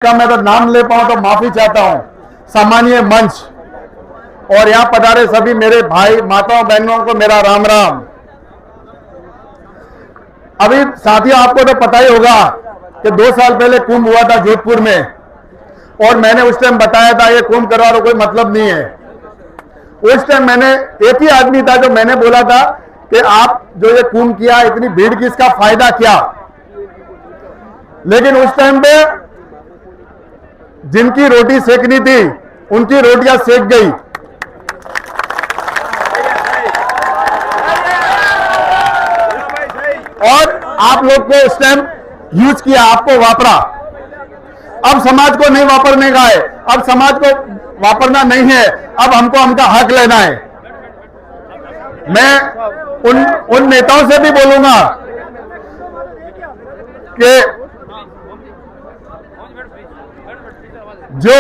का मैं तो नाम ले पाऊं तो माफी चाहता हूं। सामान्य मंच और यहां पधारे सभी मेरे भाई माताओं बहनों को मेरा राम राम। अभी साथियों आपको तो पता ही होगा कि 2 साल पहले कुंभ हुआ था जोधपुर में, और मैंने उस टाइम बताया था ये कुंभ करवाने कोई मतलब नहीं है। उस टाइम मैंने एक ही आदमी था जो मैंने बोला था कि आप जो ये कुंभ किया इतनी भीड़ की इसका फायदा क्या। लेकिन उस टाइम पे जिनकी रोटी सेकनी थी उनकी रोटियां सेक गई। और आप लोग को उस टाइम यूज किया, आपको वापरा। अब समाज को नहीं वापरने का है, अब समाज को वापरना नहीं है, अब हमको हमका हक लेना है। मैं उन नेताओं से भी बोलूंगा कि जो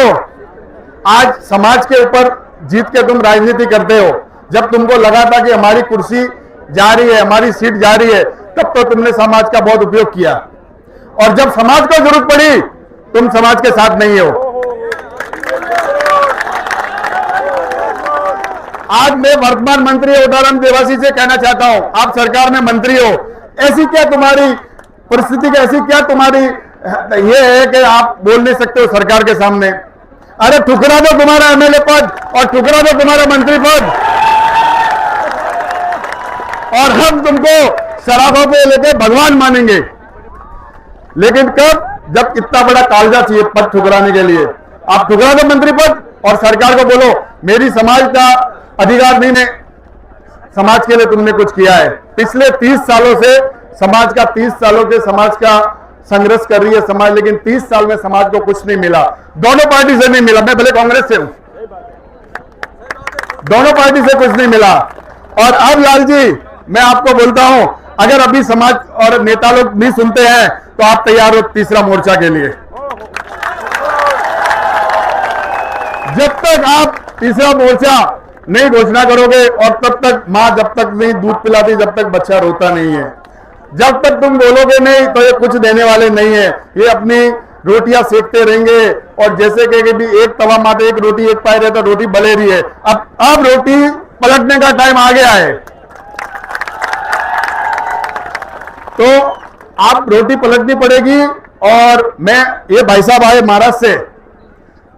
आज समाज के ऊपर जीत के तुम राजनीति करते हो, जब तुमको लगा था कि हमारी कुर्सी जा रही है, हमारी सीट जा रही है, तब तो तुमने समाज का बहुत उपयोग किया, और जब समाज को जरूरत पड़ी तुम समाज के साथ नहीं हो। आज मैं वर्तमान मंत्री उदाराम देवासी से कहना चाहता हूं, आप सरकार में मंत्री हो, ऐसी क्या तुम्हारी परिस्थिति, ऐसी क्या तुम्हारी ये है कि आप बोल नहीं सकते हो सरकार के सामने। अरे ठुकरा दो तुम्हारा एमएलए पद और ठुकरा दो तुम्हारा मंत्री पद, और हम तुमको सराखों पे लेके भगवान मानेंगे। लेकिन कब? जब इतना बड़ा कालजा चाहिए पद ठुकराने के लिए। आप ठुकरा दो मंत्री पद और सरकार को बोलो मेरी समाज का अधिकार नहीं है, समाज के लिए तुमने कुछ किया है। पिछले 30 सालों से समाज का 30 सालों के समाज का संघर्ष कर रही है समाज, लेकिन 30 साल में समाज को कुछ नहीं मिला, दोनों पार्टी से नहीं मिला। मैं भले कांग्रेस से हूं, दोनों पार्टी से कुछ नहीं मिला। और अब लाल जी मैं आपको बोलता हूं, अगर अभी समाज और नेता लोग नहीं सुनते हैं तो आप तैयार हो तीसरा मोर्चा के लिए। जब तक आप तीसरा मोर्चा नहीं घोषणा करोगे, और तब तक मां जब तक नहीं दूध पिलाती जब तक बच्चा रोता नहीं है, जब तक तुम बोलोगे नहीं तो ये कुछ देने वाले नहीं है। ये अपनी रोटियां सेकते रहेंगे, और जैसे कि भी एक तवा माते एक रोटी एक पाए रहे तो रोटी बले रही है। अब रोटी पलटने का टाइम आ गया है। तो आप रोटी पलटनी पड़ेगी। और मैं ये भाई साहब आए महाराष्ट्र से,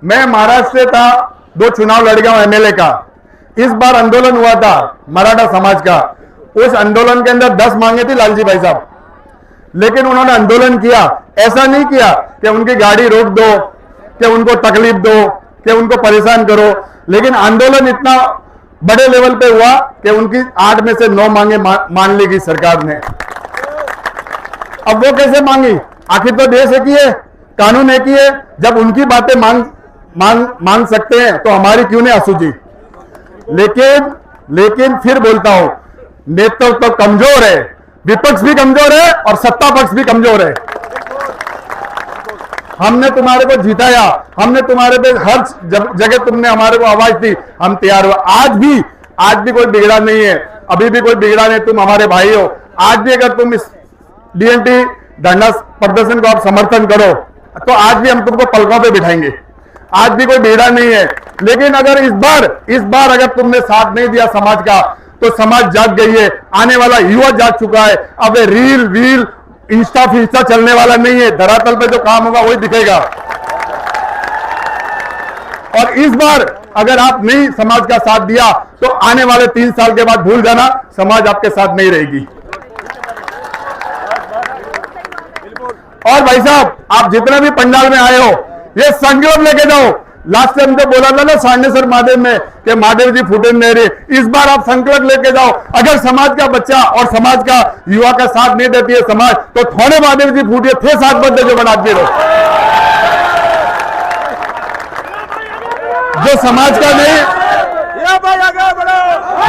मैं महाराष्ट्र से था, 2 चुनाव लड़ गया हूं एमएलए का। इस बार आंदोलन हुआ था मराठा समाज का, उस आंदोलन के अंदर 10 मांगे थी लालजी भाई साहब, लेकिन उन्होंने आंदोलन किया। ऐसा नहीं किया कि उनकी गाड़ी रोक दो, कि उनको तकलीफ दो, कि उनको परेशान करो, लेकिन आंदोलन इतना बड़े लेवल पे हुआ कि उनकी 8 में से 9 मांगे मान ली गई सरकार ने। अब वो कैसे मांगी? आखिर तो देश एक ही है, कानून एक ही है। जब उनकी बातें मांग सकते हैं तो हमारी क्यों नहीं आसूजी? लेकिन फिर बोलता हूं, नेतृत्व तो कमजोर है, विपक्ष भी कमजोर है और सत्ता पक्ष भी कमजोर है। हमने तुम्हारे को जिताया, हमने तुम्हारे पे हर जगह तुमने हमारे को आवाज दी, हम तैयार हुआ। आज भी कोई बिगड़ा नहीं है, अभी भी कोई बिगड़ा नहीं, तुम हमारे भाई हो। आज भी अगर तुम इस डीएनटी धरना प्रदर्शन को आप समर्थन करो तो आज भी हम तुमको पलकों पे बिठाएंगे, आज भी कोई बिगड़ा नहीं है। लेकिन अगर इस बार अगर तुमने साथ नहीं दिया समाज का, तो समाज जाग गई है, आने वाला युवा जाग चुका है। अब रील वील इंस्टा फिंस्टा चलने वाला नहीं है, धरातल पे जो काम होगा वही दिखेगा। और इस बार अगर आप नहीं समाज का साथ दिया तो आने वाले 3 साल के बाद भूल जाना, समाज आपके साथ नहीं रहेगी। और भाई साहब आप जितने भी पंडाल में आए हो, ये संकल्प लेके जाओ। लास्ट टाइम जो बोला था ना सांडेसर महादेव में कि महादेव जी फूटे नहीं रहे, इस बार आप संकल्प लेके जाओ। अगर समाज का बच्चा और समाज का युवा का साथ नहीं देती है समाज, तो थोड़े महादेव जी फूटे थे 7 बंदे जो बना दे। जो समाज का नहीं,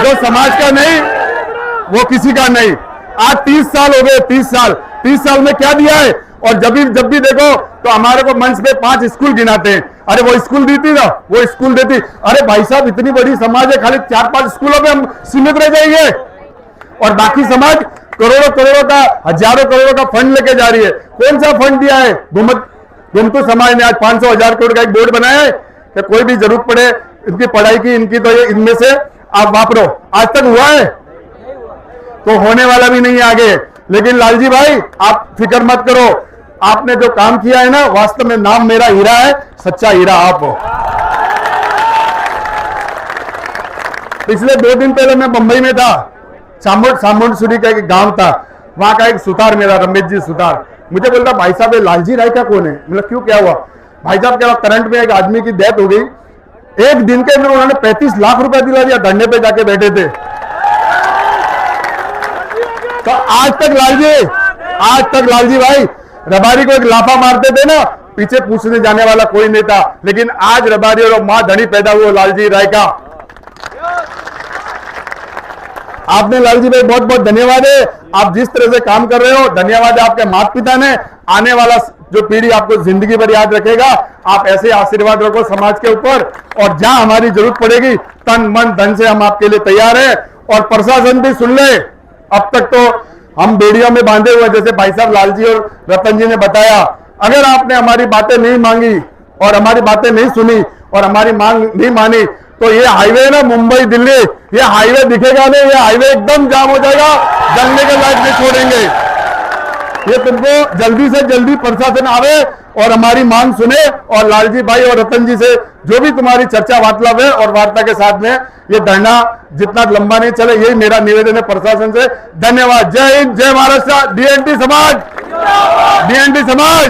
जो समाज का नहीं वो किसी का नहीं। आज 30 साल हो गए, 30 साल में क्या दिया है? और जब भी देखो तो हमारे को मंच पे 5 स्कूल गिनाते हैं। अरे वो स्कूल देती ना, वो स्कूल देती। अरे भाई साहब इतनी बड़ी समाज है, खाली 4-5 स्कूलों में हम सीमित रह जाएंगे, और बाकी समाज करोड़ों का, हजारों करोड़ों का फंड लेके जा रही है। कौन सा फंड दिया है? गुमटू समाज ने आज 500,000 करोड़ का एक बोर्ड बनाया है कि कोई भी जरूरत पड़े इनकी पढ़ाई की, इनकी, तो ये इनमें से आप वापरो। आज तक हुआ है तो होने वाला भी नहीं है आगे। लेकिन लालजी भाई आप फिक्र मत करो, आपने जो काम किया है ना, वास्तव में नाम मेरा हीरा है, सच्चा हीरा आप हो। पिछले 2 दिन पहले मैं मुंबई में था, सामुंडसुरी का एक गांव था, वहां का एक सुतार मेरा रमेश जी सुतार मुझे बोलता भाई साहब ये लालजी राय का कौन है? मतलब क्यों, क्या हुआ? भाई साहब क्या करंट में एक आदमी की डेथ हो गई, 1 दिन के अंदर उन्होंने 35 लाख रुपए दिला दिया, धरने पे जाके बैठे थे। तो आज तक लालजी भाई रबारी को एक लाफा मारते थे ना, पीछे पूछने जाने वाला कोई नहीं था। लेकिन आज रबारी और मां धनी पैदा हुआ लालजी राय का। आपने लालजी भाई बहुत बहुत धन्यवाद है, आप जिस तरह से काम कर रहे हो, धन्यवाद है आपके माता पिता ने। आने वाला जो पीढ़ी आपको जिंदगी भर याद रखेगा। आप ऐसे आशीर्वाद रखो समाज के ऊपर, और जहां हमारी जरूरत पड़ेगी तन मन धन से हम आपके लिए तैयार है। और प्रशासन भी सुन ले, अब तक तो हम बेड़ियों में बांधे हुए, जैसे भाई साहब लालजी और रतन जी ने बताया, अगर आपने हमारी बातें नहीं मांगी और हमारी बातें नहीं सुनी और हमारी मांग नहीं मानी, तो ये हाईवे ना मुंबई दिल्ली, ये हाईवे दिखेगा नहीं, ये हाईवे एकदम जाम हो जाएगा, जलने के लायक नहीं छोड़ेंगे। ये तुमको जल्दी से जल्दी प्रशासन आवे और हमारी मांग सुने, और लालजी भाई और रतन जी से जो भी तुम्हारी चर्चा वार्तालाप है और वार्ता के साथ में ये धरना जितना लंबा नहीं चले, यही मेरा निवेदन है प्रशासन से। धन्यवाद। जय हिंद, जय महाराष्ट्र। डीएनटी समाज, डीएनटी समाज।